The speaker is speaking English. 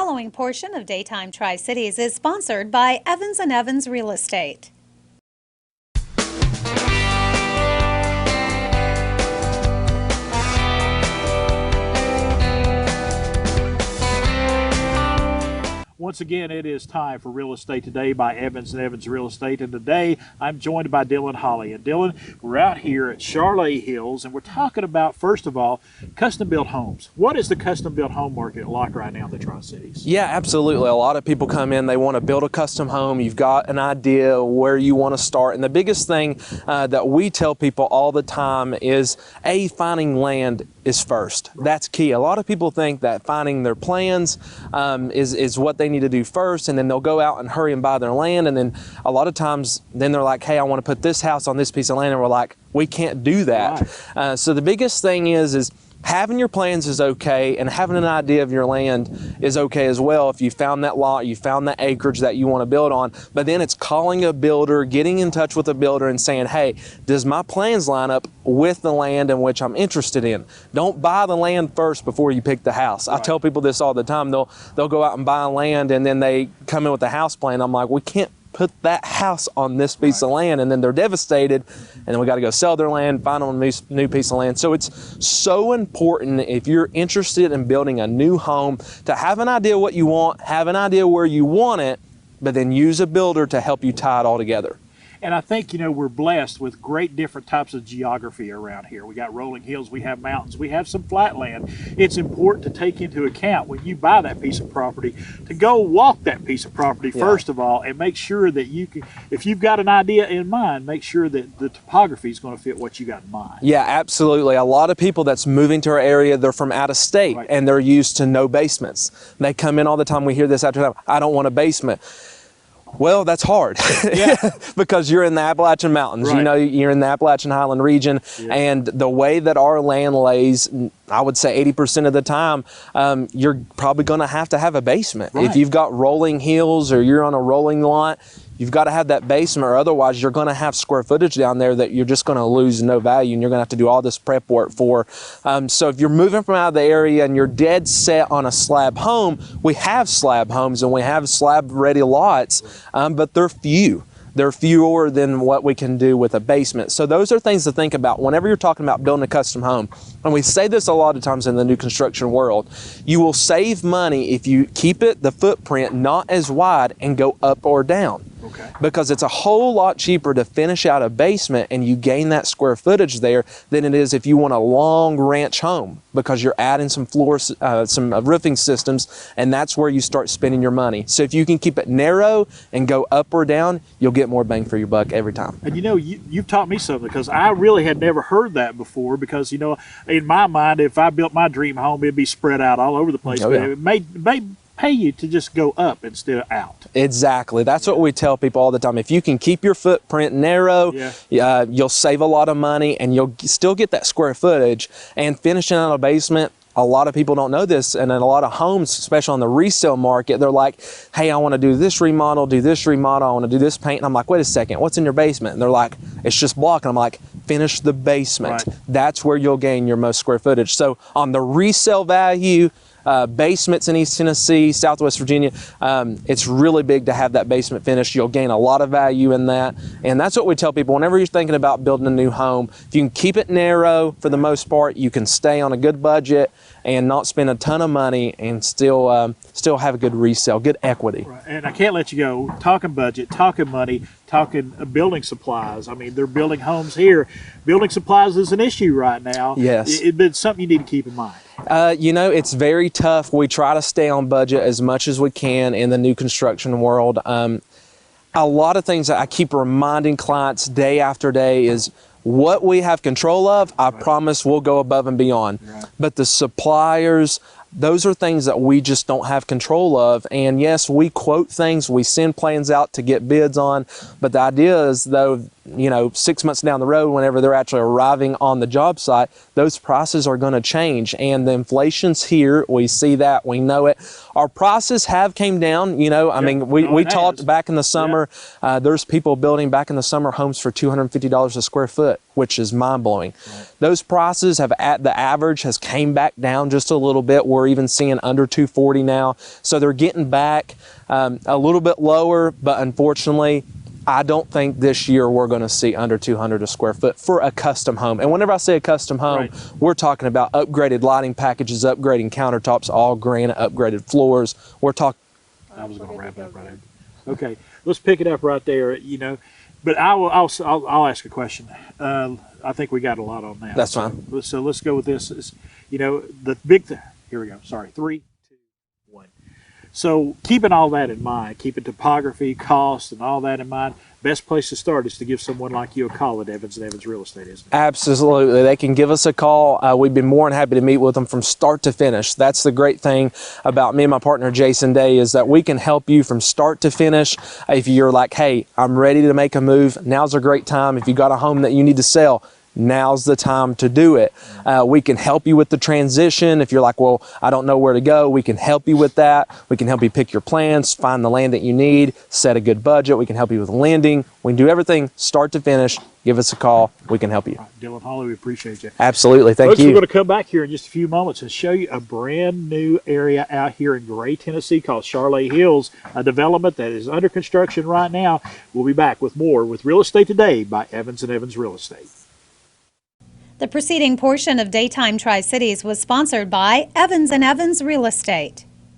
following portion of Daytime Tri-Cities is sponsored by Evans & Evans Real Estate. Once again, it is time for Real Estate Today by Evans & Evans Real Estate, and today I'm joined by Dylan Holley. And Dylan, we're out here at Charlotte Hills, and we're talking about, first of all, custom-built homes. What is the custom-built home market like right now in the Tri-Cities? Yeah, absolutely. A lot of people come in, they want to build a custom home. You've got an idea where you want to start, and the biggest thing that we tell people all the time is, finding land is first. That's key. A lot of people think that finding their plans is what they need to do first, and then they'll go out and hurry and buy their land, and then a lot of times then they're like, hey, I want to put this house on this piece of land, and we're like, we can't do that. Right. So the biggest thing is having your plans is okay, and having an idea of your land is okay as well. If you found that lot, you found that acreage that you want to build on, but then it's calling a builder, getting in touch with a builder and saying, hey, does my plans line up with the land in which I'm interested in? Don't buy the land first before you pick the house. Right. I tell people this all the time. They'll go out and buy land, and then they come in with a house plan. I'm like, we can't put that house on this piece of land, and then they're devastated, and then we got to go sell their land, find them a new piece of land. So it's so important, if you're interested in building a new home, to have an idea what you want, have an idea where you want it, but then use a builder to help you tie it all together. And I think, you know, we're blessed with great different types of geography around here. We got rolling hills, we have mountains, we have some flat land. It's important to take into account when you buy that piece of property to go walk that piece of property first of all, and make sure that you can, if you've got an idea in mind, make sure that the topography is going to fit what you got in mind. Yeah, absolutely. A lot of people that's moving to our area, they're from out of state, and they're used to no basements. They come in all the time. We hear this after time, I don't want a basement. Well, that's hard because you're in the Appalachian Mountains. You know, you're in the Appalachian Highland region, and the way that our land lays, I would say 80% of the time, you're probably going to have a basement. If you've got rolling hills or you're on a rolling lot, you've got to have that basement, or otherwise you're going to have square footage down there that you're just going to lose no value, and you're going to have to do all this prep work for. So if you're moving from out of the area and you're dead set on a slab home, we have slab homes and we have slab ready lots, but they're few. They're fewer than what we can do with a basement. So those are things to think about whenever you're talking about building a custom home. And we say this a lot of times in the new construction world. You will save money if you keep the footprint not as wide and go up or down. Because it's a whole lot cheaper to finish out a basement and you gain that square footage there than it is if you want a long ranch home, because you're adding some floors, some roofing systems, and that's where you start spending your money. So if you can keep it narrow and go up or down, you'll get more bang for your buck every time. And you know, you've taught me something, because I really had never heard that before, because, you know, in my mind, if I built my dream home, it'd be spread out all over the place. It may pay you to just go up instead of out. Exactly. That's what we tell people all the time. If you can keep your footprint narrow, you'll save a lot of money, and you'll still get that square footage. And finishing out a basement, a lot of people don't know this, and in a lot of homes, especially on the resale market, they're like, hey, I want to do this remodel, I want to do this paint. And I'm like, wait a second, what's in your basement? And they're like, it's just block. And I'm like, finish the basement. That's where you'll gain your most square footage. So on the resale value, basements in East Tennessee, Southwest Virginia, it's really big to have that basement finished. You'll gain a lot of value in that. And that's what we tell people whenever you're thinking about building a new home. If you can keep it narrow for the most part, you can stay on a good budget and not spend a ton of money, and still have a good resale, good equity. And I can't let you go. Talking budget, talking money, talking building supplies. I mean, they're building homes here. Building supplies is an issue right now. Yes. It's something you need to keep in mind. You know, it's very tough. We try to stay on budget as much as we can in the new construction world. A lot of things that I keep reminding clients day after day is what we have control of, I promise we'll go above and beyond. But the suppliers, those are things that we just don't have control of. And yes, we quote things, we send plans out to get bids on, but the idea is, though, 6 months down the road, whenever they're actually arriving on the job site, those prices are going to change. And the inflation's here. We see that. We know it. Our prices have came down. I mean, we talked back in the summer. There's people building back in the summer homes for $250 a square foot, which is mind-blowing. Right. Those prices have, at the average, has came back down just a little bit. We're even seeing under 240 now. So they're getting back a little bit lower, but unfortunately, I don't think this year we're going to see under 200 a square foot for a custom home. And whenever I say a custom home, we're talking about upgraded lighting packages, upgrading countertops, all granite, upgraded floors. We're talking. I was going to wrap up right there. Okay, let's pick it up right there. But I'll ask a question. I think we got a lot on that. That's fine. So let's go with this. The big thing. Here we go. Sorry. 3, 2, 1. So keeping all that in mind, keeping topography, cost, and all that in mind, best place to start is to give someone like you a call at Evans & Evans Real Estate, isn't it? Absolutely. They can give us a call. We've been more than happy to meet with them from start to finish. That's the great thing about me and my partner, Jason Day, is that we can help you from start to finish. If you're like, hey, I'm ready to make a move, now's a great time. If you got a home that you need to sell, now's the time to do it. We can help you with the transition. If you're like, well, I don't know where to go, we can help you with that. We can help you pick your plans, find the land that you need, set a good budget. We can help you with lending. We can do everything start to finish. Give us a call. We can help you. Dylan Hawley, we appreciate you. Absolutely. Thank Folks, you. We're going to come back here in just a few moments and show you a brand new area out here in Gray, Tennessee called Charlotte Hills, a development that is under construction right now. We'll be back with more with Real Estate Today by Evans & Evans Real Estate. The preceding portion of Daytime Tri-Cities was sponsored by Evans & Evans Real Estate.